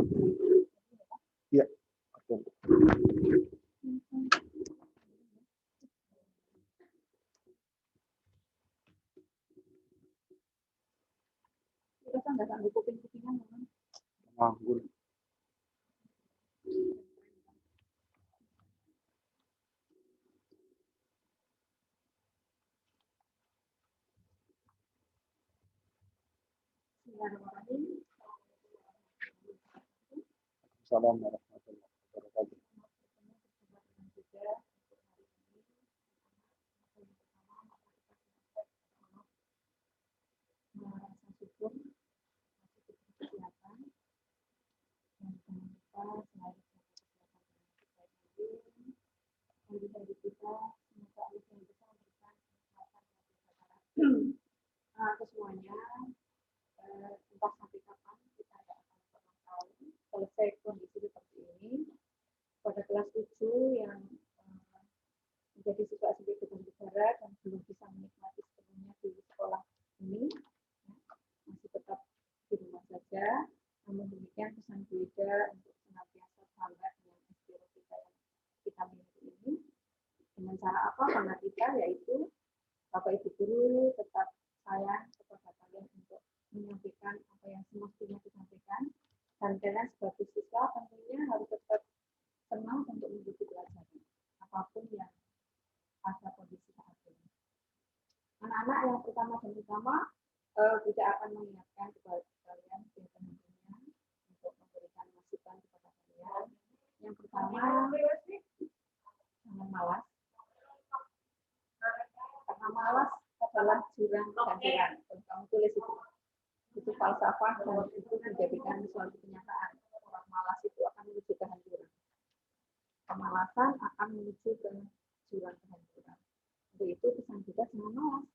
Iya. Oke. Kita nggak sanggup kuping-kupingan, teman. Nganggur. Assalamualaikum warahmatullahi wabarakatuh. Semuanya, entah sampai kapan kita tidak akan pernah tahu selesai kondisi seperti ini. Pada kelas 7 yang menjadi siswa SMP Beban Negara dan belum bisa menikmati sepenuhnya di sekolah ini, masih tetap di rumah saja. Namun demikian pesan Buddha untuk senantiasa sabar dengan istirahat kita yang kita miliki ini. Dengan cara apa? Karena kita yaitu Bapak Ibu Guru tetap sayang kepada kalian untuk menyampaikan apa yang semestinya disampaikan, dan kalian sebagai siswa tentunya harus tetap senang untuk mengikuti pelajaran apapun yang ada kondisi saat ini. Anak-anak yang pertama dan utama tidak akan mengingatkan kepada kalian yang tentunya untuk memberikan masukan kepada kalian. Yang pertama, jangan malas. Karena malas adalah jurang kehancuran. Kamu tulis itu falsafah dan itu menjadikan suatu kenyataan. Orang malas itu akan menuju kehancuran. Kemalasan akan menuju ke jurang kehancuran. Untuk itu pesan kita jangan malas.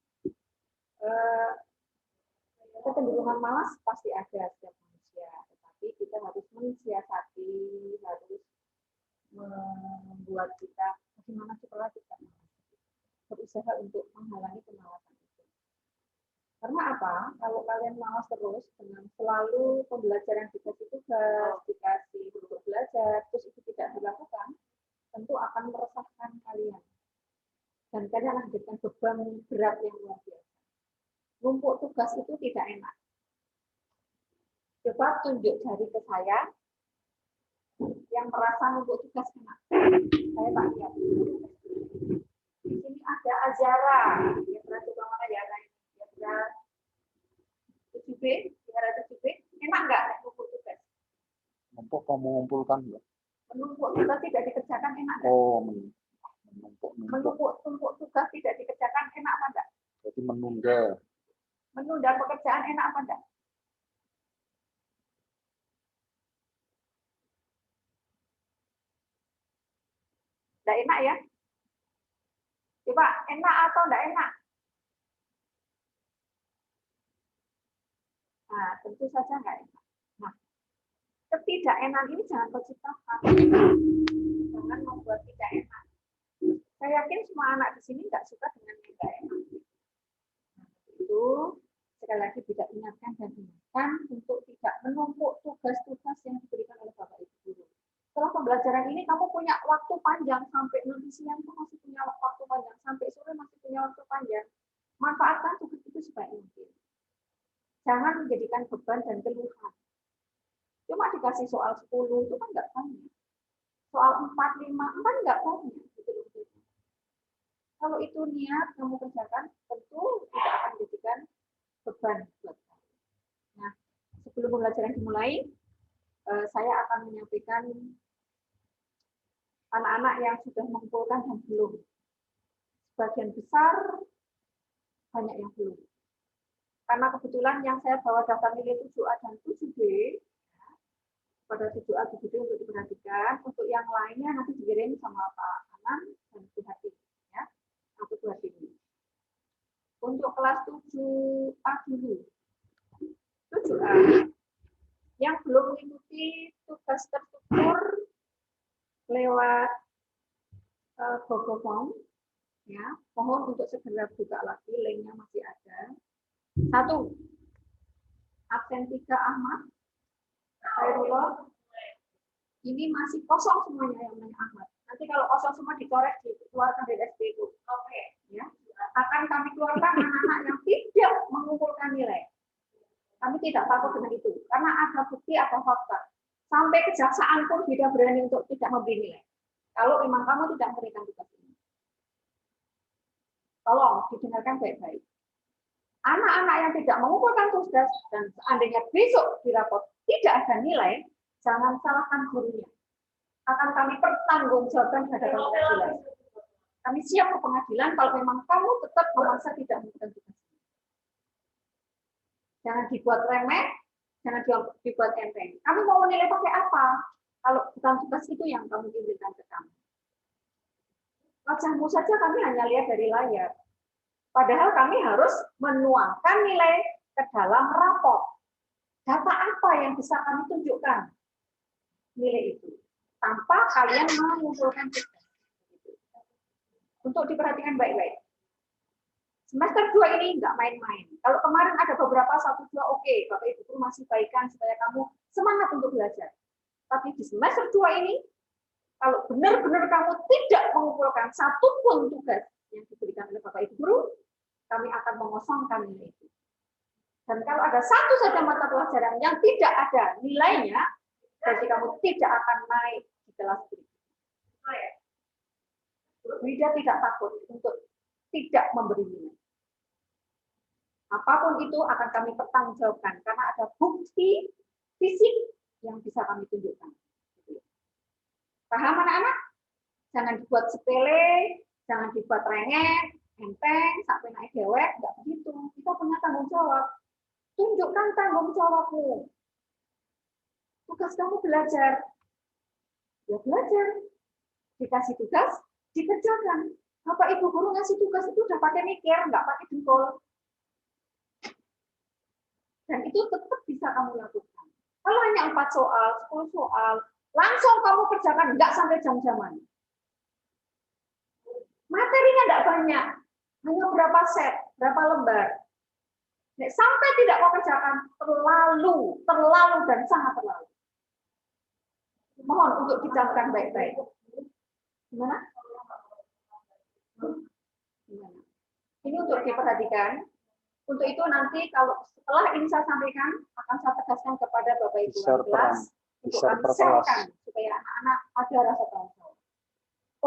Kecenderungan malas pasti ada setiap manusia, tetapi kita harus mensiasati, harus membuat kita bagaimana supaya kita berusaha untuk menghalangi kemalasan itu. Karena apa? Kalau kalian malas terus dengan selalu pembelajaran dikasih-tugas, dikasih untuk belajar, terus itu tidak dilakukan, tentu akan meresahkan kalian. Dan kalian akan menjadikan beban berat yang luar biasa. Numpuk tugas itu tidak enak. Coba tunjuk jari ke saya yang merasa numpuk tugas enak. Saya tak lihat. Di sini ada Azara, ya berarti mana ya? Ya 7B, Azara 7B, enak nggak numpuk tugas? Numpuk kamu mengumpulkan nggak? Menumpuk tugas tidak dikerjakan enak nggak? Oh, menumpuk tugas tidak dikerjakan enak apa enggak? Berarti menunda. Menunda pekerjaan enak apa enggak? Enggak enak ya? Coba enak atau enggak enak? Nah, tentu saja enggak enak. Nah, ketidakenan ini jangan kau ciptakan. Jangan membuat tidak enak. Saya yakin semua anak di sini enggak suka dengan tidak enak. Nah, itu sekali lagi tidak ingatkan dan ingatkan untuk tidak menumpuk tugas-tugas yang diberikan oleh Bapak Ibu Guru. Setelah pembelajaran ini kamu punya waktu panjang sampai nanti siang kamu masih punya waktu panjang, sampai sore masih punya waktu panjang. Manfaatkan tugas itu sebaik mungkin. Jangan menjadikan beban dan keluhan. Cuma dikasih soal 10 itu kan enggak banyak. Soal 4, 5, 4 enggak banyak. Kalau itu niat kamu kerjakan, tentu tidak akan menjadikan beban buat kamu. Nah, sebelum pembelajaran dimulai, saya akan menyampaikan anak-anak yang sudah mengumpulkan dan belum. Sebagian besar banyak yang belum. Karena kebetulan yang saya bawa daftar nilai 7A dan 7B, pada 7A, 7B untuk diperhatikan. Untuk yang lainnya nanti dikirim sama Pak Anan dan Bu Hati. Ya, atau Bu Hati. Untuk kelas 7A dulu. 7A yang belum mengikuti tugas terstruktur lewat Google Form, ya, mohon untuk segera buka lagi, linknya masih ada. 1. Absen 3 Ahmad, Khairullah, ini masih kosong semuanya yang namanya Ahmad. Nanti kalau kosong semua dicoret, dikeluarkan dari SP itu. Oke. Ya. Akan kami keluarkan anak-anak yang tidak mengumpulkan nilai. Kami tidak takut dengan itu, karena ada bukti atau fakta. Sampai kejaksaan pun tidak berani untuk tidak memberi nilai. Kalau memang kamu tidak memberikan tugas ini. Tolong didengarkan baik-baik. Anak-anak yang tidak mengumpulkan tugas dan seandainya besok di rapot tidak ada nilai, jangan salahkan gurunya. Akan kami pertanggungjawabkan terhadap pengadilan. Kami siap ke pengadilan kalau memang kamu tetap memaksa tidak mengumpulkan tugas. Jangan dibuat remeh, jangan dibuat enteng. Kami mau menilai pakai apa? Kalau bukan tugas itu yang kamu berikan ke kami. Wajahmu saja kami hanya lihat dari layar. Padahal kami harus menuangkan nilai ke dalam rapor. Data apa yang bisa kami tunjukkan? Nilai itu. Tanpa kalian mengumpulkan tugas. Untuk diperhatikan baik-baik. Semester 2 ini nggak main-main. Kalau kemarin ada beberapa 1-2 oke, Bapak Ibu guru masih baikan supaya kamu semangat untuk belajar. Tapi di semester 2 ini, kalau benar-benar kamu tidak mengumpulkan satupun tugas yang diberikan oleh Bapak Ibu guru, kami akan mengosongkan nilai itu. Dan kalau ada satu saja mata pelajaran yang tidak ada nilainya, berarti kamu tidak akan naik di kelas berikutnya. Wida tidak takut untuk tidak memberi nilai. Apapun itu akan kami pertanggungjawabkan karena ada bukti fisik yang bisa kami tunjukkan. Paham anak-anak? Jangan dibuat sepele, jangan dibuat rengek, enteng, sampai naik dewek, enggak begitu. Kita punya tanggung jawab. Tunjukkan tanggung jawabmu. Tugas kamu belajar. Ya belajar. Dikasih tugas, dikerjakan. Bapak Ibu guru ngasih tugas itu udah pakai mikir, nggak pakai jempol. Dan itu tetap bisa kamu lakukan. Kalau hanya 4 soal, 10 soal, langsung kamu kerjakan, nggak sampai jam-jaman. Materinya nggak banyak, hanya berapa set, berapa lembar. Nek sampai tidak kau kerjakan, terlalu dan sangat terlalu. Mohon untuk dicatat baik-baik. Gimana? Ini untuk diperhatikan. Untuk itu nanti kalau setelah ini saya sampaikan, akan saya tegaskan kepada Bapak Ibu kelas untuk kami share-kan supaya anak-anak ada rasa tanggung jawab.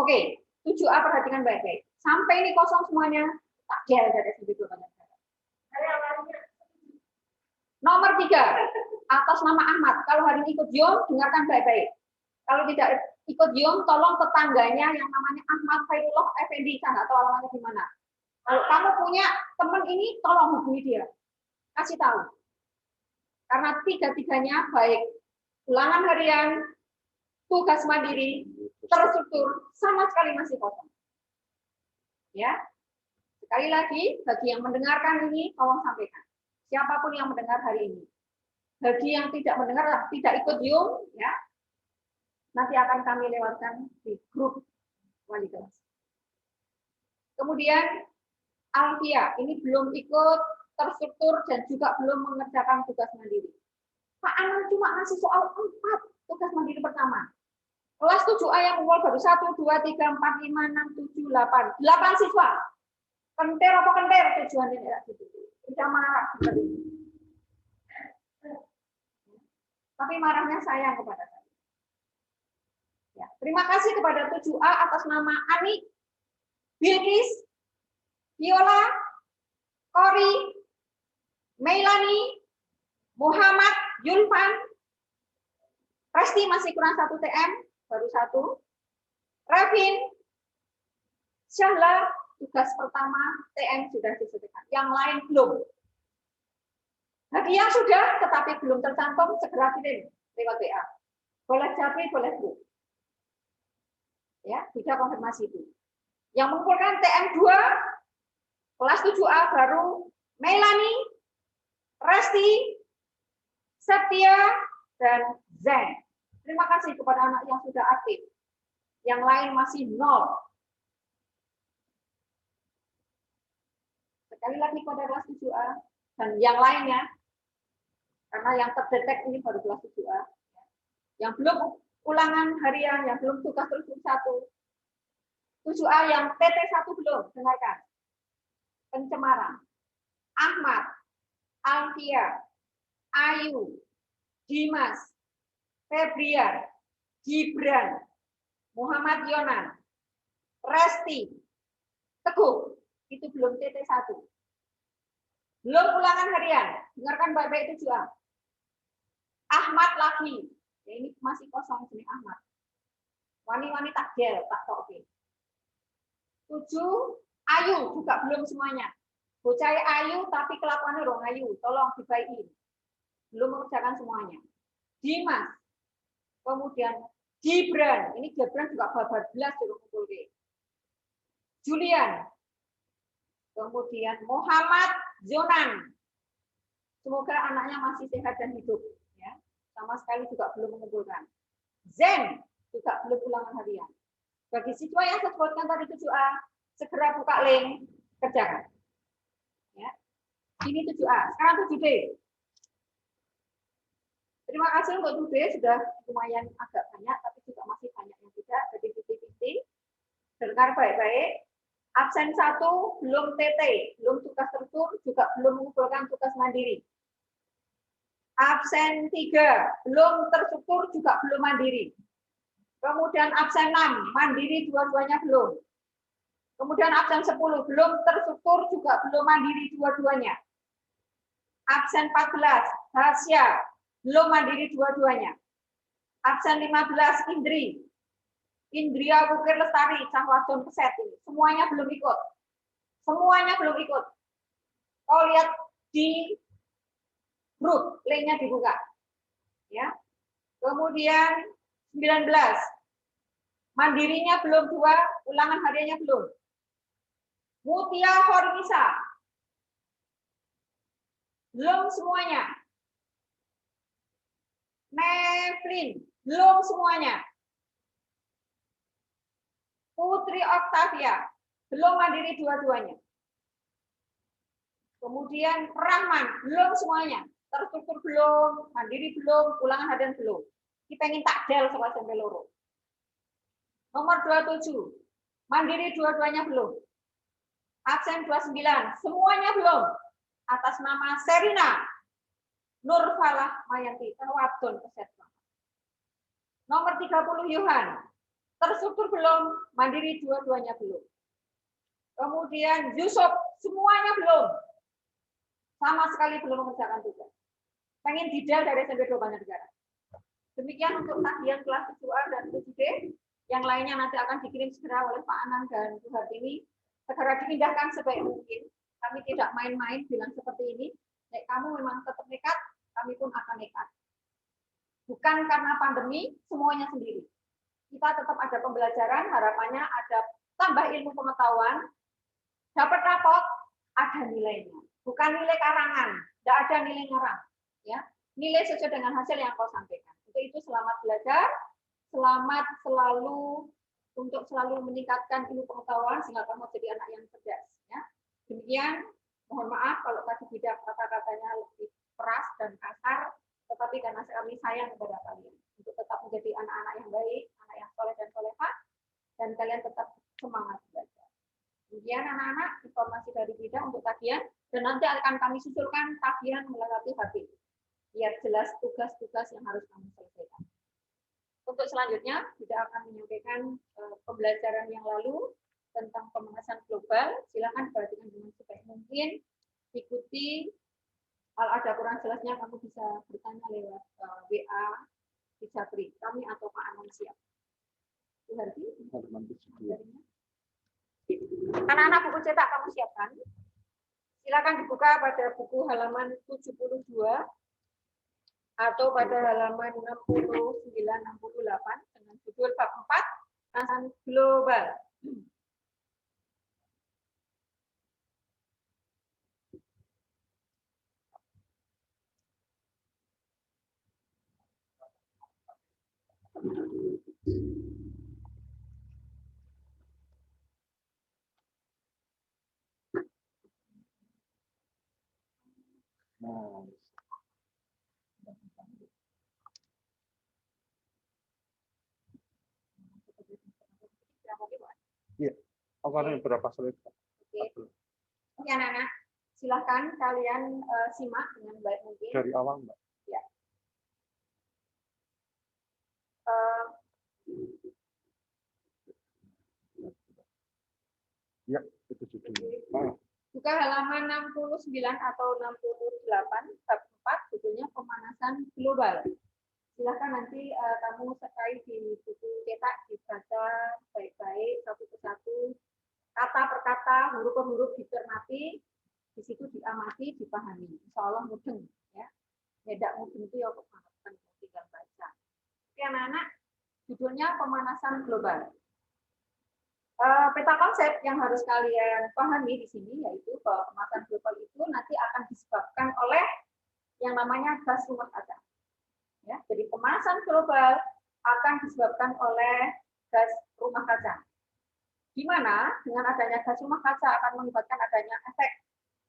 Oke, 7A perhatikan baik-baik. Sampai ini kosong semuanya, tak gel dari sini banyak. Nomor 3, atas nama Ahmad. Kalau hari ini ikut Yom, dengarkan baik-baik. Kalau tidak ikut Yom, tolong tetangganya yang namanya Ahmad Khairullah Effendi, saya nggak tahu alamatnya di mana. Kalau kamu punya teman ini, tolong hubungi dia. Kasih tahu. Karena tiga-tiganya baik ulangan harian, tugas mandiri, terstruktur, sama sekali masih kosong. Ya. Sekali lagi, bagi yang mendengarkan ini, tolong sampaikan. Siapapun yang mendengar hari ini. Bagi yang tidak mendengar, tidak ikut Zoom, ya, nanti akan kami lewatkan di grup wali kelas. Kemudian, Alfia, ini belum ikut terstruktur dan juga belum mengerjakan tugas mandiri. Pak Anang cuma ngasih soal 4 tugas mandiri pertama. Kelas 7A yang unggul baru 1, 2, 3, 4, 5, 6, 7, 8. 8 siswa. Kenter apa kenter tujuannya tidak gitu. Kita marah seperti itu. Tapi marahnya sayang kepada saya. Ya, terima kasih kepada 7A atas nama Ani, Bilkis, Viola, Kori, Meilani, Muhammad, Yulfan, Resti masih kurang 1 TM, baru 1. Revin, Syahla, tugas pertama TM sudah diselesaikan. Yang lain belum. Bagi yang sudah tetapi belum tercantum, segera kirim lewat WA. Boleh Japri, boleh Bu. Ya, bisa konfirmasi itu. Yang mengumpulkan TM2, kelas 7A baru Melani, Resti, Septia, dan Zen. Terima kasih kepada anak yang sudah aktif. Yang lain masih 0. Sekali lagi pada kelas 7A dan yang lainnya, karena yang terdetek ini baru kelas 7A. Yang belum ulangan harian yang belum tugas tersebut 1. 7A yang TT1 belum, dengarkan. Pencemaran. Ahmad, Alfia, Ayu, Dimas, Febrian, Gibran, Muhammad Yonan, Resti, Teguh, itu belum TT1. Belum ulangan harian, dengarkan baik-baik 7A. Ahmad lagi, ya, ini masih kosong jenis Ahmad. Wani-wani takjel, tak oke. 7, Ayu juga belum semuanya. Bocah Ayu tapi kelakuannya dong Ayu, tolong dibaikin. Belum mengerjakan semuanya. Dimas, kemudian Gibran, ini Gibran juga babar belas suruh kumpul ke. Julian, kemudian Muhammad Zonan. Semoga anaknya masih sehat dan hidup. Ya. Sama sekali juga belum mengumpulkan. Zen juga belum ulangan harian. Bagi siswa yang saya sebutkan tadi 7A, segera buka link, kerjakan. Ya. Ini 7A. Sekarang 7B. Terima kasih untuk 7B, sudah lumayan agak banyak, tapi juga masih banyak yang tidak. Jadi titik-titik. Dengar baik-baik. Absen 1 belum TT, belum tugas tertutur, juga belum mengumpulkan tugas mandiri. Absen 3 belum terstruktur, juga belum mandiri. Kemudian absen 6, mandiri dua-duanya belum. Kemudian absen 10, belum terstruktur, juga belum mandiri dua-duanya. Absen 14, Hasya, belum mandiri dua-duanya. Absen 15, Indri. Indria Wukir Lestari, Cang Wadon Keset ini. Semuanya belum ikut. Semuanya belum ikut. Kau lihat di grup, linknya dibuka. Ya. Kemudian 19. Mandirinya belum 2, ulangan hariannya belum. Mutia Hormisa. Belum semuanya. Nevlin, belum semuanya. Putri Octavia, belum mandiri dua-duanya. Kemudian Rahman, belum semuanya. Terstruktur belum, mandiri belum, ulangan harian belum. Kita pengen takjel soal sampai loro. Nomor 27, mandiri dua-duanya belum. Absen 29, semuanya belum. Atas nama Serina Nurfalah Mayanti, Wadon Keset. Nomor 30, Yohan, terstruktur belum, mandiri dua-duanya belum. Kemudian Yusuf, semuanya belum. Sama sekali belum mengerjakan tugas. Pengen detail dari SMP 2 Banjar Negara. Demikian untuk tagihan kelas 7A dan 7B. Yang lainnya nanti akan dikirim segera oleh Pak Anang dan Bu Hartini. Segera dipindahkan sebaik mungkin. Kami tidak main-main bilang seperti ini. Nek kamu memang tetap nekat, kami pun akan nekat. Bukan karena pandemi, semuanya sendiri. Kita tetap ada pembelajaran, harapannya ada tambah ilmu pengetahuan, dapat rapot, ada nilainya. Bukan nilai karangan, tidak ada nilai ngarang. Ya, nilai sesuai dengan hasil yang kau sampaikan. Untuk itu selamat belajar, selamat selalu meningkatkan ilmu pengetahuan sehingga kamu jadi anak yang cerdas. Ya. Demikian, mohon maaf kalau tadi tidak kata-katanya lebih keras dan kasar, tetapi karena kami sayang kepada kalian untuk tetap menjadi anak-anak yang baik, anak yang soleh dan solehah, dan kalian tetap semangat belajar. Kemudian anak-anak, informasi dari kita untuk tagihan, dan nanti akan kami susulkan tagihan melalui HP. Biar jelas tugas-tugas yang harus kami selesaikan. Untuk selanjutnya, kita akan menyampaikan pembelajaran yang lalu tentang pemanasan global. Silakan perhatikan dengan sebaik mungkin. Ikuti. Kalau ada kurang jelasnya, kamu bisa bertanya lewat WA di Japri, kami atau Pak Anang siap. Bu Harti? Anak-anak buku cetak kamu siapkan. Silakan dibuka pada buku halaman 72 atau pada halaman 69-68 dengan judul bab 4 pemanasan global. Nah, Awalnya berapa slide? Oke. Oke anak-anak, silahkan kalian simak dengan baik mungkin. Dari awal, Mbak. Ya. Eh, Ya, itu judulnya. Buka halaman 69 atau 68, bab 4, judulnya pemanasan global. Silahkan nanti kamu sertai di buku cetak, dibaca baik-baik, satu persatu, kata per kata, huruf per huruf dicermati, di situ diamati, dipahami. Insya Allah mudeng. Ya. Tidak mudeng itu ya kemanasan, tinggal baca. Oke anak-anak, judulnya pemanasan global. Peta konsep yang harus kalian pahami di sini yaitu bahwa pemanasan global itu nanti akan disebabkan oleh yang namanya gas rumah kaca. Ya, jadi pemanasan global akan disebabkan oleh gas rumah kaca. Di mana dengan adanya gas rumah kaca akan mengakibatkan adanya efek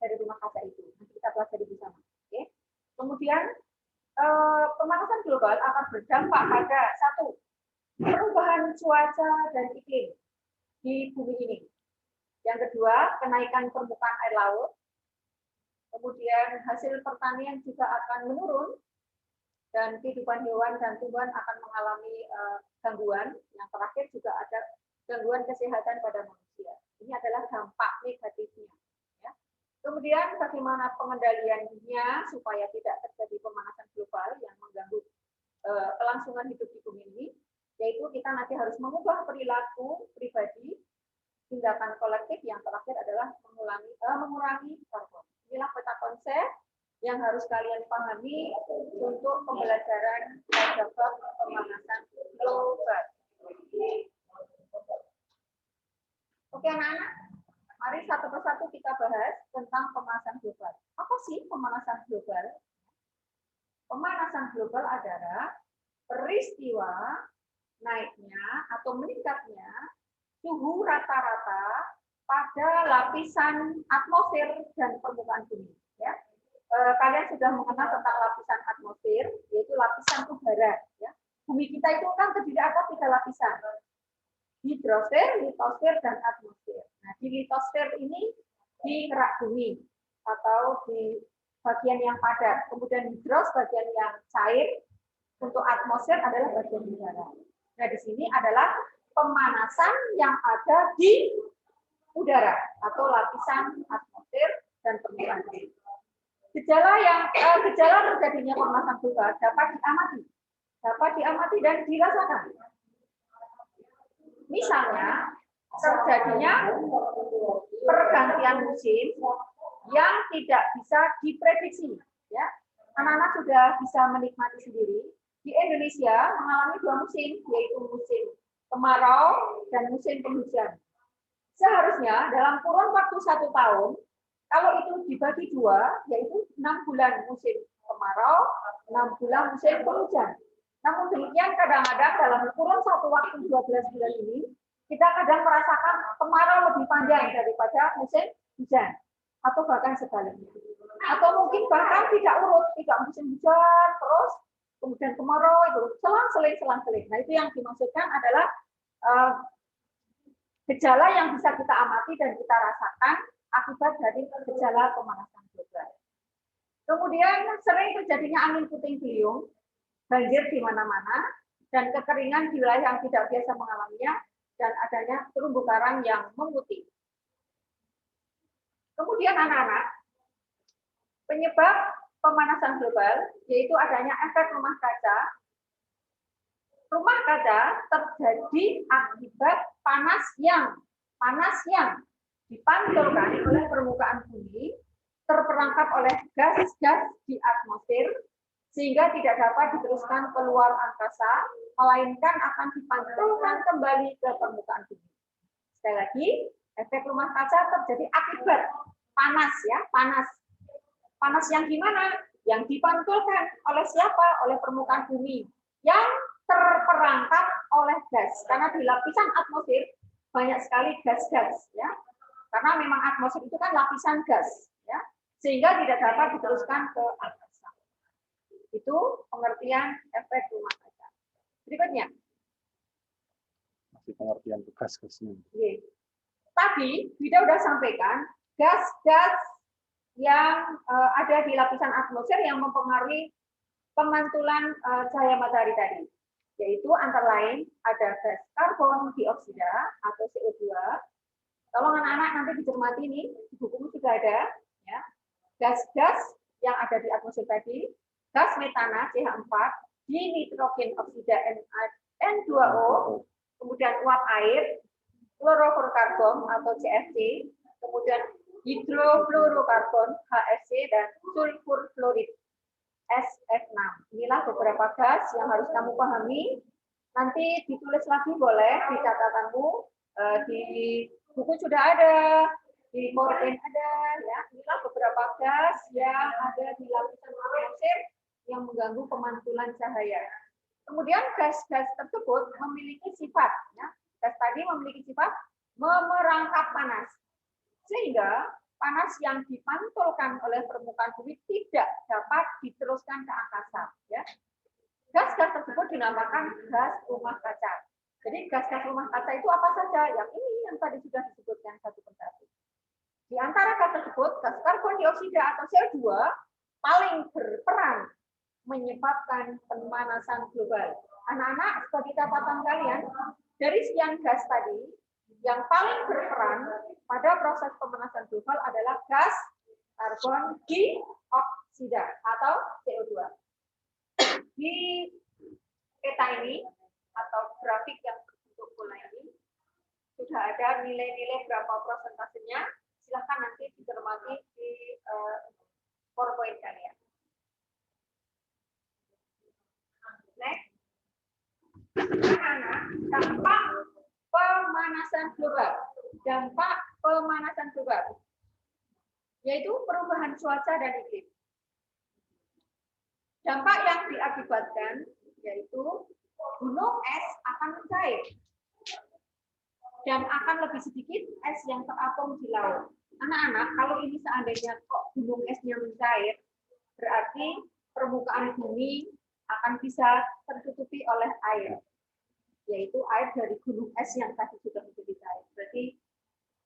dari rumah kaca itu. Nanti kita pelajari bersama. Oke. Kemudian pemanasan global akan berdampak pada satu, perubahan cuaca dan iklim di bumi ini. Yang kedua, kenaikan permukaan air laut. Kemudian hasil pertanian juga akan menurun dan kehidupan hewan dan tumbuhan akan mengalami gangguan. Yang terakhir juga ada gangguan kesehatan pada manusia. Ini adalah dampak negatifnya. Ya. Kemudian bagaimana pengendaliannya supaya tidak terjadi pemanasan global yang mengganggu kelangsungan hidup di bumi ini, yaitu kita nanti harus mengubah perilaku pribadi, tindakan kolektif, yang terakhir adalah mengurangi karbon. Inilah peta konsep yang harus kalian pahami untuk pembelajaran bab pemanasan global. Oke anak-anak, mari satu persatu kita bahas tentang pemanasan global. Apa sih pemanasan global? Pemanasan global adalah peristiwa naiknya atau meningkatnya suhu rata-rata pada lapisan atmosfer dan permukaan bumi. Ya. Kalian sudah mengenal tentang lapisan atmosfer, yaitu lapisan udara. Ya. Bumi kita itu kan terdiri atas 3 lapisan, hidrosfer, litosfer, dan atmosfer. Nah, di litosfer ini di kerak bumi atau di bagian yang padat. Kemudian hidros bagian yang cair. Untuk atmosfer adalah bagian udara. Nah, di sini adalah pemanasan yang ada di udara atau lapisan atmosfer dan permukaan bumi. Gejala terjadinya pemanasan global dapat diamati dan dirasakan. Misalnya terjadinya pergantian musim yang tidak bisa diprediksi. Ya, anak-anak sudah bisa menikmati sendiri. Di Indonesia mengalami 2 musim, yaitu musim kemarau dan musim penghujan. Seharusnya dalam kurun waktu 1 tahun, kalau itu dibagi 2, yaitu 6 bulan musim kemarau, 6 bulan musim penghujan. Namun demikian kadang-kadang dalam kurun satu waktu 12 bulan ini, kita kadang merasakan kemarau lebih panjang daripada musim hujan, atau bahkan sebaliknya. Atau mungkin bahkan tidak urut, tidak musim hujan, terus kemudian kemarau, itu selang-seling. Nah, itu yang dimaksudkan adalah gejala yang bisa kita amati dan kita rasakan akibat dari gejala pemanasan global. Kemudian sering terjadinya angin puting beliung, banjir di mana-mana, dan kekeringan di wilayah yang tidak biasa mengalaminya, dan adanya terumbu karang yang memutih. Kemudian anak-anak, penyebab pemanasan global yaitu adanya efek rumah kaca. Rumah kaca terjadi akibat panas yang dipantulkan oleh permukaan bumi, terperangkap oleh gas-gas di atmosfer, sehingga tidak dapat diteruskan keluar angkasa, melainkan akan dipantulkan kembali ke permukaan bumi. Sekali lagi, efek rumah kaca terjadi akibat panas, ya, panas. Panas yang gimana? Yang dipantulkan oleh siapa? Oleh permukaan bumi yang terperangkap oleh gas. Karena di lapisan atmosfer banyak sekali gas-gas, ya. Karena memang atmosfer itu kan lapisan gas, ya, sehingga tidak dapat diteruskan ke angkasa. Itu pengertian efek rumah kaca. Berikutnya. Masih pengertian gas-gasnya. tadi Wida sudah sampaikan gas-gas yang ada di lapisan atmosfer yang mempengaruhi pemantulan cahaya matahari tadi, yaitu antara lain ada gas karbon dioksida atau CO2. Tolong anak-anak nanti dicermati nih, di bukumu sudah ada, ya. Gas-gas yang ada di atmosfer tadi, gas metana CH4, dinitrogen oksida N2O, kemudian uap air, fluorofluorokarbon atau CFC, kemudian hidrofluorokarbon HFC, dan sulfur fluorid SF6. Inilah beberapa gas yang harus kamu pahami. Nanti ditulis lagi boleh di catatanmu, di buku sudah ada, di PowerPoint ada, ya. Inilah beberapa gas yang ada di lapisan atmosfer yang mengganggu pemantulan cahaya. Kemudian gas-gas tersebut memiliki sifat, ya. Gas tadi memiliki sifat memerangkap panas, sehingga panas yang dipantulkan oleh permukaan bumi tidak dapat diteruskan ke angkasa. Ya. Gas-gas tersebut dinamakan gas rumah kaca. Jadi gas-gas rumah kaca itu apa saja? Yang ini yang tadi sudah disebutkan satu persatu. Di antara gas tersebut, gas karbon dioksida atau CO2 paling berperan menyebabkan pemanasan global. Anak-anak, sebagai catatan kalian, dari sekian gas tadi, yang paling berperan pada proses pemanasan global adalah gas karbon dioksida atau CO2. Di peta ini atau grafik yang berbentuk bola ini sudah ada nilai-nilai berapa persentasenya. Silahkan nanti dicermati di PowerPoint kalian. Next. Anak-anak, dampak pemanasan global. Dampak pemanasan global yaitu perubahan cuaca dan iklim. Dampak yang diakibatkan yaitu gunung es akan mencair dan akan lebih sedikit es yang terapung di laut. Anak-anak, kalau ini seandainya kok gunung esnya mencair, berarti permukaan bumi akan bisa tertutupi oleh air, yaitu air dari gunung es yang tadi sudah menjadi cair. Berarti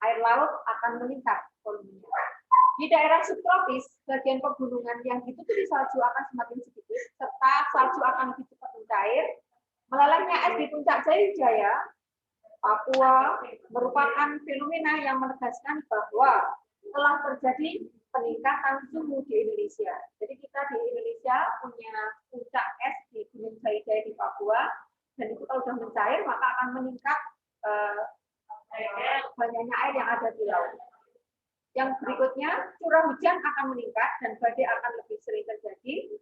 air laut akan meningkat volumenya. Di daerah subtropis, bagian pegunungan yang ditutupi salju akan semakin sedikit, serta salju akan lebih cepat mencair. Melelehnya es di puncak Jaya, Papua, merupakan fenomena yang menegaskan bahwa telah terjadi peningkatan suhu di Indonesia. Jadi kita di Indonesia punya puncak es di Gunung Jaya di Papua, dan itu kalau sudah mencair maka akan meningkat banyaknya air yang ada di laut. Yang berikutnya, curah hujan akan meningkat dan badai akan lebih sering terjadi.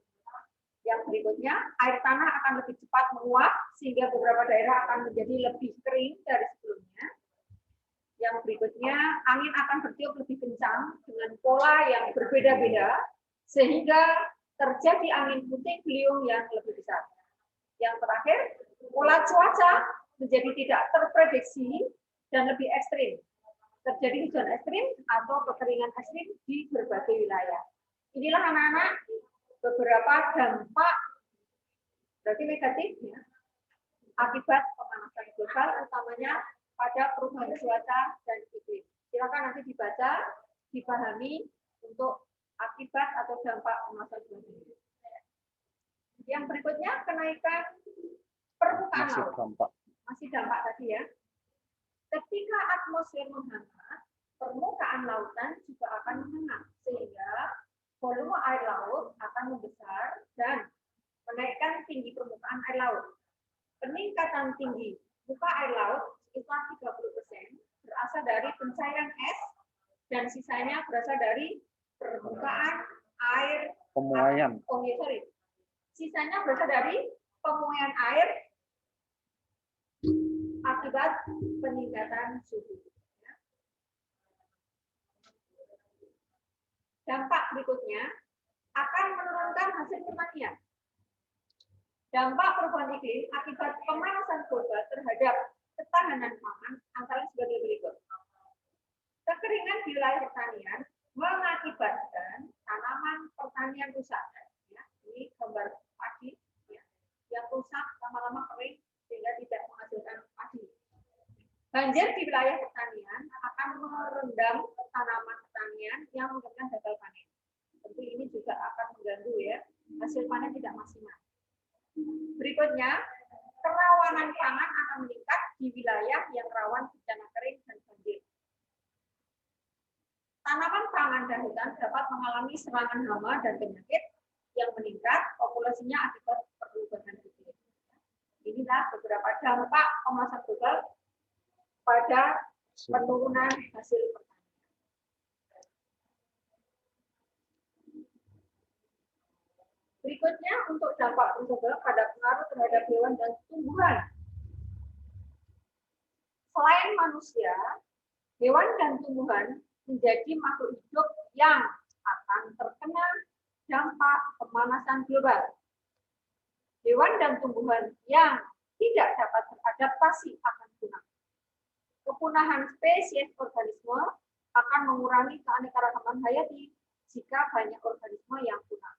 Yang berikutnya, air tanah akan lebih cepat menguap sehingga beberapa daerah akan menjadi lebih kering dari sebelumnya. Yang berikutnya, angin akan bertiup lebih kencang dengan pola yang berbeda-beda sehingga terjadi angin puting beliung yang lebih besar. Yang terakhir, pola cuaca menjadi tidak terprediksi dan lebih ekstrim. Terjadi hujan ekstrim atau kekeringan ekstrim di berbagai wilayah. Inilah anak-anak beberapa dampak berarti negatif ya, akibat pemanasan global, utamanya pada perubahan cuaca dan iklim. Silakan nanti dibaca, dipahami untuk akibat atau dampak pemanasan global. Yang berikutnya, kenaikan permukaan laut. Masih dampak tadi ya. Ketika atmosfer menghangat, permukaan lautan juga akan menghangat, sehingga volume air laut akan membesar dan menaikkan tinggi permukaan air laut. Peningkatan tinggi muka air laut sekitar 30% berasal dari pencairan es dan sisanya berasal dari permukaan air pemuaian. Sisanya berasal dari pemuaian air akibat peningkatan suhu. Dampak berikutnya akan menurunkan hasil pertanian. Dampak perubahan iklim akibat pemanasan global terhadap ketahanan pangan antara sebagai berikut. Kekeringan di wilayah pertanian mengakibatkan tanaman pertanian rusak. Ya, ini gambar padi ya, yang rusak lama-lama kering sehingga tidak menghasilkan padi. Banjir di wilayah pertanian akan menendang tanaman pertanian yang menyebabkan gagal panen. Tentu ini juga akan mengganggu ya, hasil panen tidak maksimal. Berikutnya, kerawanan pangan akan meningkat di wilayah yang rawan bencana kering dan banjir. Tanaman pangan dan hutan dapat mengalami serangan hama dan penyakit yang meningkat populasinya akibat perubahan iklim. Inilah beberapa dampak pemanasan global pada penurunan hasil pertanian. Berikutnya untuk dampak global pada pengaruh terhadap hewan dan tumbuhan. Selain manusia, hewan dan tumbuhan menjadi makhluk hidup yang akan terkena dampak pemanasan global. Hewan dan tumbuhan yang tidak dapat beradaptasi akan punah. Kepunahan spesies organisme akan mengurangi keanekaragaman hayati jika banyak organisme yang punah,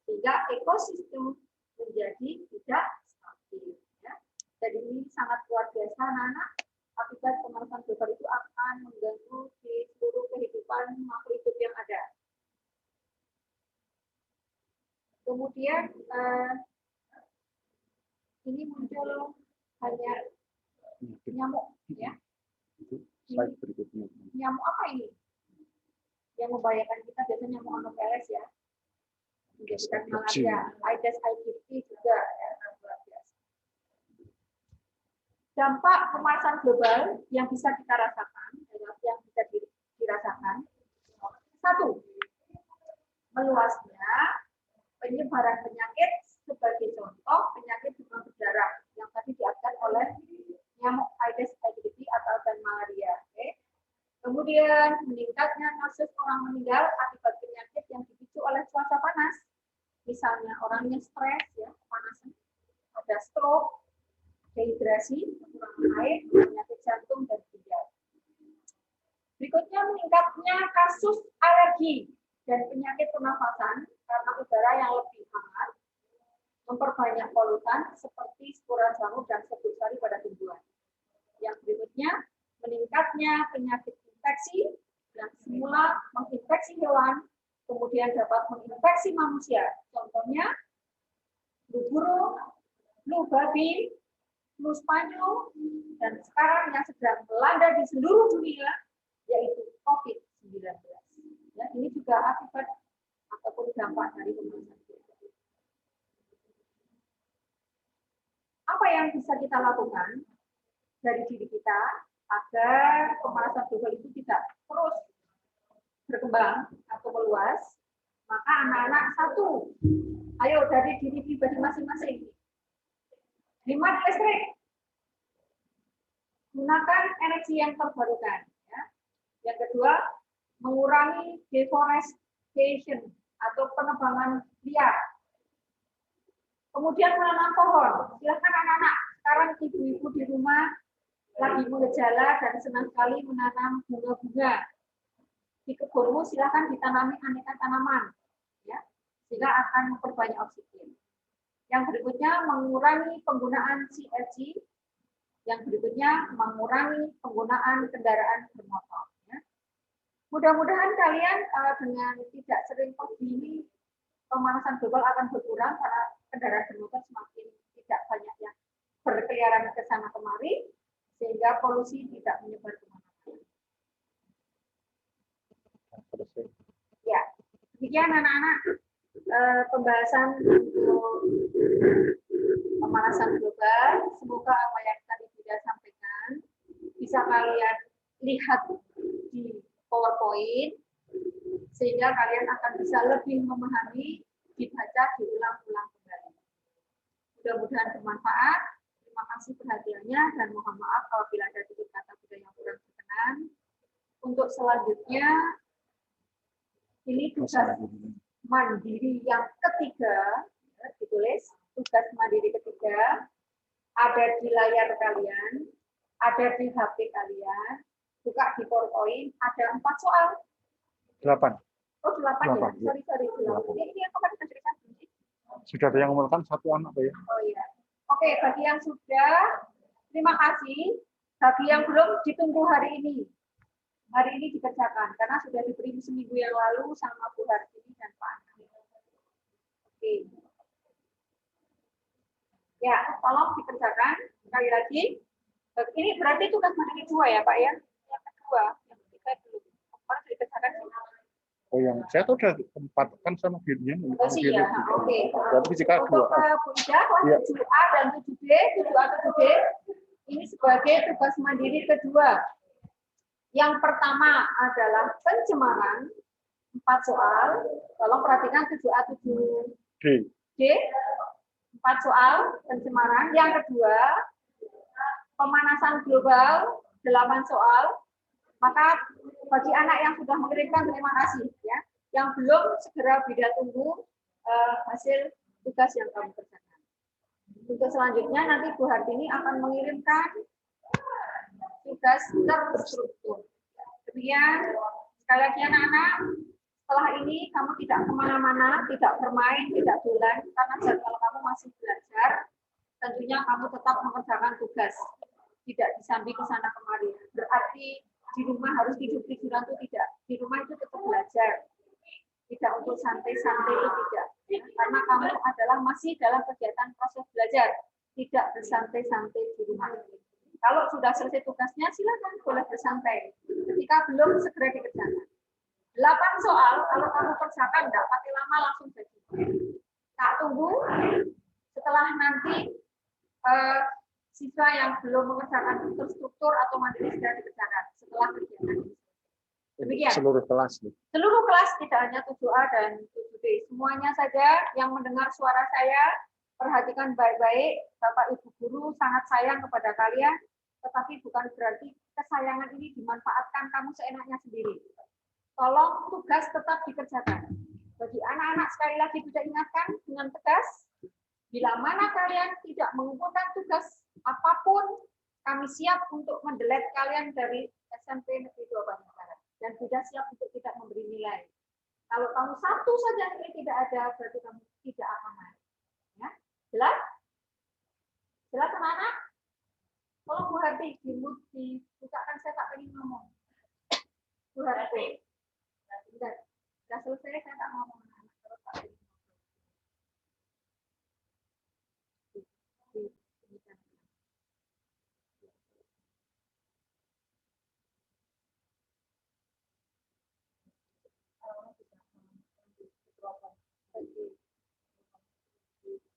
sehingga ekosistem menjadi tidak stabil. Ya. Jadi ini sangat luar biasa, anak-anak. Akibat pemanasan global itu akan mengganggu di seluruh kehidupan makhluk hidup yang ada. Kemudian ini muncul hanya nyamuk, ya. Slide berikutnya. Nyamuk apa ini? Yang membahayakan kita biasanya nyamuk Anopheles ya. Menjadikan malaria, Aedes aegypti juga ya, luar biasa. Dampak pemanasan global yang bisa kita rasakan, yang bisa dirasakan. Satu, meluasnya penyebaran penyakit sebagai contoh penyakit demam berdarah yang tadi diartikan oleh nyamuk Aedes aegypti atau dan malaria. Okay. Kemudian meningkatnya kasus orang meninggal akibat penyakit yang dipicu oleh cuaca panas. Misalnya orangnya stres, ya, kepanasan, ada stroke, dehidrasi, kekurangan air, penyakit jantung dan ginjal. Berikutnya meningkatnya kasus alergi dan penyakit pernafasan karena udara yang lebih hangat, memperbanyak polutan seperti spora jamur dan sebut sari pada tumbuhan. Yang berikutnya, meningkatnya penyakit infeksi yang semula menginfeksi hewan, kemudian dapat menginfeksi manusia. Contohnya, flu burung, flu babi, flu Spanyol, dan sekarang yang sedang melanda di seluruh dunia, yaitu COVID-19. Ya, ini juga akibat ataupun dampak dari pemanasan global. Apa yang bisa kita lakukan dari diri kita agar pemanasan global itu tidak terus berkembang atau meluas? Maka anak-anak satu, ayo dari diri pribadi masing-masing. Hemat listrik, gunakan energi yang terbarukan. Ya. Yang kedua, mengurangi deforestation atau penebangan liar. Kemudian menanam pohon. Silakan anak-anak, sekarang ibu-ibu di rumah lagi mengejala dan senang sekali menanam bunga-bunga. Di kebunmu silakan ditanami aneka tanaman, ya, sehingga akan memperbanyak oksigen. Yang berikutnya mengurangi penggunaan CNG. Yang berikutnya mengurangi penggunaan kendaraan bermotor. Ya. Mudah-mudahan kalian dengan tidak sering pergi ini pemanasan global akan berkurang karena kendaraan bermotor semakin tidak banyak yang berkeliaran ke sana kemari, sehingga polusi tidak menyebar kemana-mana. Ya, demikian anak-anak pembahasan untuk pemanasan global. Semoga apa yang tadi sudah sampaikan bisa kalian lihat di PowerPoint, sehingga kalian akan bisa lebih memahami, dibaca, diulang-ulang kembali. Mudah-mudahan bermanfaat. Terima kasih perhatiannya dan mohon maaf apabila ada tutur kata yang kurang berkenan. Untuk selanjutnya, ini tugas mandiri yang ketiga, ya, ditulis tugas mandiri ketiga, ada di layar kalian, ada di HP kalian, buka di PowerPoint, ada 4 soal. 8. Oh, 8 ya? 8, Sorry. 8. Ini yang kemarin kita ceritakan. Sudah ada yang memelkan 1 anak, Pak ya? Oh iya. Oke, bagi yang sudah, terima kasih. Bagi yang belum, ditunggu hari ini. hari ini dikerjakan karena sudah diberi seminggu yang lalu sama Bu Hartini dan Pak Anang. Oke. Ya, tolong dikerjakan sekali lagi. Ini berarti tugas materi 2 ya, Pak ya? Yang kedua, yang ketiga belum. Harus dikerjakan sih. Oh, yang saya tuh udah tempatkan sama dirinya. Oh sih ya, oke. Berarti fisika Untuk 2. Bu Ida, kelas 7A dan 7B, 7A ke 7B, ini sebagai tugas mandiri kedua. Yang pertama adalah pencemaran, 4 soal. Tolong perhatikan 7A, 7D, D. 4 soal pencemaran. Yang kedua, pemanasan global, 8 soal. Maka bagi anak yang sudah mengirimkan, terima kasih ya. Yang belum, segera Bida tunggu hasil tugas yang kamu kerjakan. Untuk selanjutnya nanti Bu Hartini akan mengirimkan tugas terstruktur. Demikian, sekali lagi anak-anak, setelah ini kamu tidak kemana-mana, tidak bermain, tidak bulan, karena jadwal kamu masih belajar, tentunya kamu tetap mengerjakan tugas. Tidak disambi ke sana kemari. Berarti di rumah harus tidur-tiduran itu tidak. Di rumah itu tetap belajar. Tidak untuk santai-santai itu tidak. Karena kamu adalah masih dalam kegiatan proses belajar. Tidak bersantai-santai di rumah. Kalau sudah selesai tugasnya, silakan boleh bersantai. Ketika belum, segera dikerjakan. 8 soal, kalau kamu kerjakan, enggak pakai lama langsung jadi. Tak tunggu, setelah nanti siswa yang belum mengerjakan terstruktur atau mandiri segera dikerjakan setelah kegiatan ini. Demikian. Seluruh kelas nih. Seluruh kelas, tidak hanya 7A dan 7B. Semuanya saja yang mendengar suara saya, perhatikan baik-baik. Bapak Ibu Guru sangat sayang kepada kalian, tetapi bukan berarti kesayangan ini dimanfaatkan kamu seenaknya sendiri. Tolong tugas tetap dikerjakan. Bagi anak-anak sekali lagi tidak ingatkan dengan tegas, bila mana kalian tidak mengumpulkan tugas apapun, kami siap untuk mendelete kalian dari SMP Negeri 2 Bandung Barat. Dan sudah siap untuk tidak memberi nilai. Kalau kamu satu saja nilai tidak ada, berarti kamu tidak akan naik. Ya? Jelas? Jelas anak-anak? Tolong Bu Harti, dibukakan, saya tak ingin ngomong. Bu Harti. Sudah selesai, saya tak ngomong anak-anak. Terus tak ingin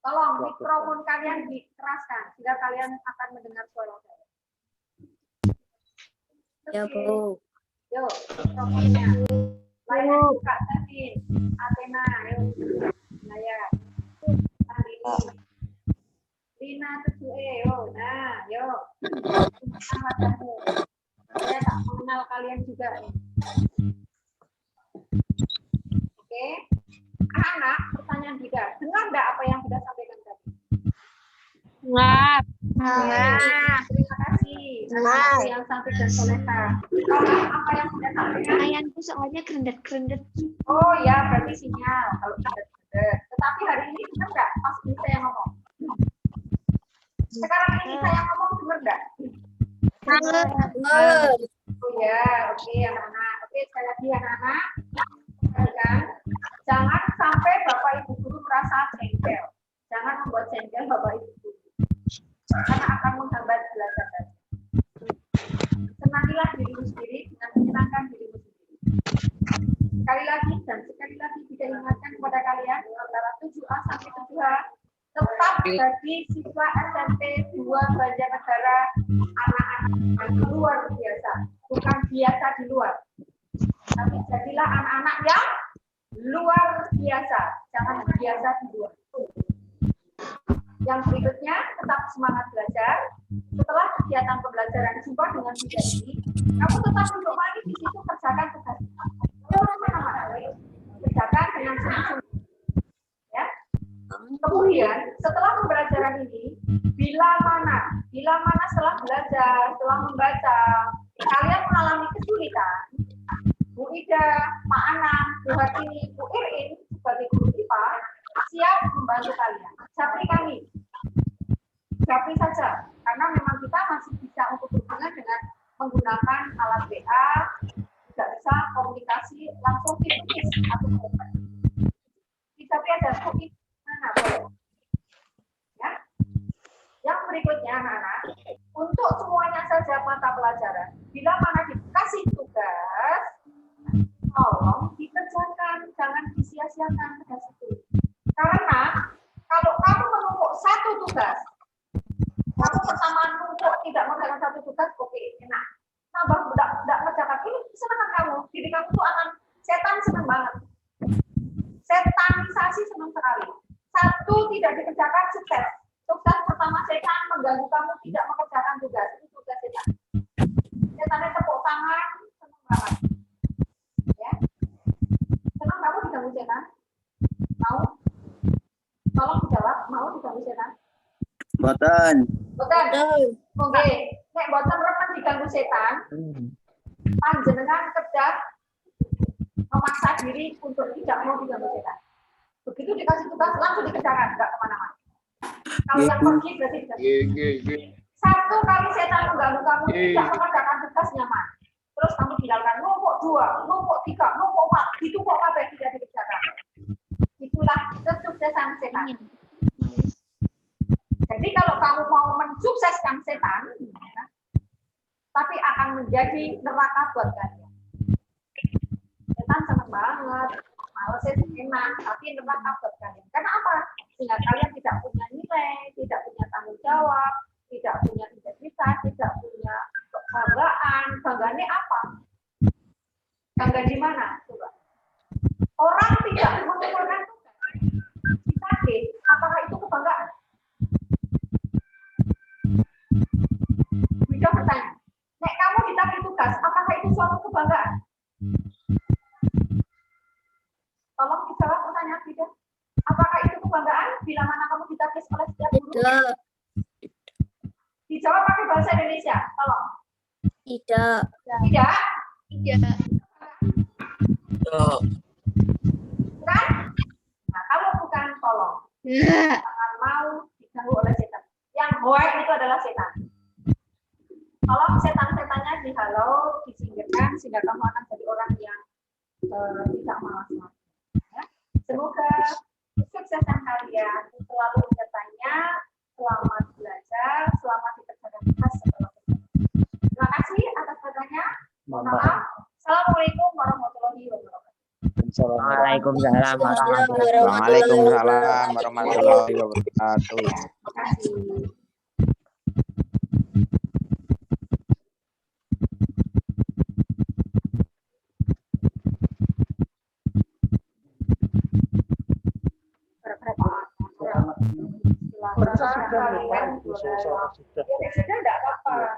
tolong mikrofon kalian dikeraskan sehingga kalian akan mendengar suara saya. Ya, Bu. Yuk, mikrofonnya. Layar buka tadi. Athena, yuk. Layar. Andini. Lina 7E, yuk. Nah, yuk. Saya tak mengenal kalian juga nih. Oke. Anak, pertanyaan juga. Dengar enggak apa yang sudah sampaikan tadi? Dengar. Terima kasih. Anak yang cantik dan soleha. Kalau apa yang sudah sampaikan? Layanku soalnya kerendet-kerendet. Oh ya, berarti sinyal. Kalau kerendet. Tetapi hari ini dengar enggak? Pas ini saya ngomong. Sekarang ini saya ngomong dengar enggak? Oh ya, oke anak-anak. Oke, sekali lagi anak-anak. Perhatikan. Jangan sampai Bapak Ibu Guru merasa jengkel. Jangan membuat jengkel Bapak Ibu Guru. Karena akan menghambat belajar tadi. Senangilah dirimu sendiri dengan menyenangkan dirimu sendiri. Sekali lagi dan sekali lagi kita ingatkan kepada kalian antara 7A sampai 7H tetap jadi siswa SMP 2 Banjarnegara anak-anak yang luar biasa. Bukan biasa di luar. Tapi jadilah anak-anak yang luar biasa, jangan biasa di luar. Yang berikutnya, tetap semangat belajar. Setelah kegiatan pembelajaran jumpa dengan tiga ini, kamu tetap duduk manis di situ, kerjakan tugas. Kerjakan dengan sungguh-sungguh. Ya. Kemudian, setelah pembelajaran ini, bila mana setelah belajar, setelah membaca, kalian mengalami kesulitan, Bu Ida, Pak Anang, Bu Hartini, Bu Irin sebagai guru IPA siap membantu kalian. Japri kami, japri saja, karena memang kita masih bisa untuk berhubungan dengan menggunakan alat WA, bisa komunikasi langsung face atau open. Tapi ada cookie mana boleh? Ya. Yang berikutnya anak-anak, untuk semuanya saja mata pelajaran, bila mana dikasih tugas, tolong dikerjakan, jangan disia-siakan pada situ. Karena kalau kamu menumpuk satu tugas, kamu pertama numpuk tidak mengerjakan satu tugas, oke, enak. Tambah tidak mengerjakan ini, senang kamu. Jadi kamu tuh akan setan senang banget. Setanisasi senang sekali. Satu tidak dikerjakan sukses. Sukses pertama setan mengganggu kamu tidak mengerjakan tugas. Itu tugas setan. Setannya tepuk tangan, senang banget. Ya. Senang kamu diganggu setan? Mau? Tolong dijawab, mau diganggu setan? Boten. Boten. Oke. Nek boten remen diganggu setan, panjenengan kerja memaksa diri untuk tidak mau diganggu setan. Begitu dikasih tugas langsung dikerjakan, enggak kemana-mana. Kalau yang pergi berarti tidak. Satu kali setan mengganggu kamu tidak mengerjakan tugas nyaman. Terus kamu tinggalkan numpuk 2, numpuk 3, numpuk 4, ditumpuk kabeh tidak dikerjakan. Itulah kesuksesan setan. Jadi kalau kamu mau mensukseskan setan, tapi akan menjadi neraka buat kalian. Setan senang banget, malesnya enak, tapi neraka buat kalian. Karena apa? Sehingga kalian tidak punya nilai, tidak punya tanggung jawab, tidak punya integritas, tidak punya kebanggaan. Bangganya apa? Bangga di mana? Coba. Orang tidak mengumpulkan tugas. Kita apakah itu kebanggaan? Bisa bertanya. Nek kamu ditagih tugas, apakah itu suatu kebanggaan? Tolong dijawab pertanyaan tidak. Apakah itu kebanggaan bila mana kamu ditagih oleh setiap guru? Tidak. Dijawab pakai bahasa Indonesia. Tolong. Tidak. Tidak? Tidak. Bukan? Nah, kalau bukan, tolong. Nah. Jangan mau diganggu oleh setan. Yang hoax itu adalah setan. Tolong setan-setannya dihalau, disingkirkan, sehingga kamu akan jadi orang yang tidak malas-malas. Ya. Semoga kesuksesan kalian selalu bertanya, selamat belajar, selamat dikerjakan tugas setelah belajar. Terima kasih atas pertanyaan. Maaf. Assalamualaikum warahmatullahi wabarakatuh. Waalaikumsalam warahmatullahi wabarakatuh. Terima kasih. Sudah tidak apa-apa.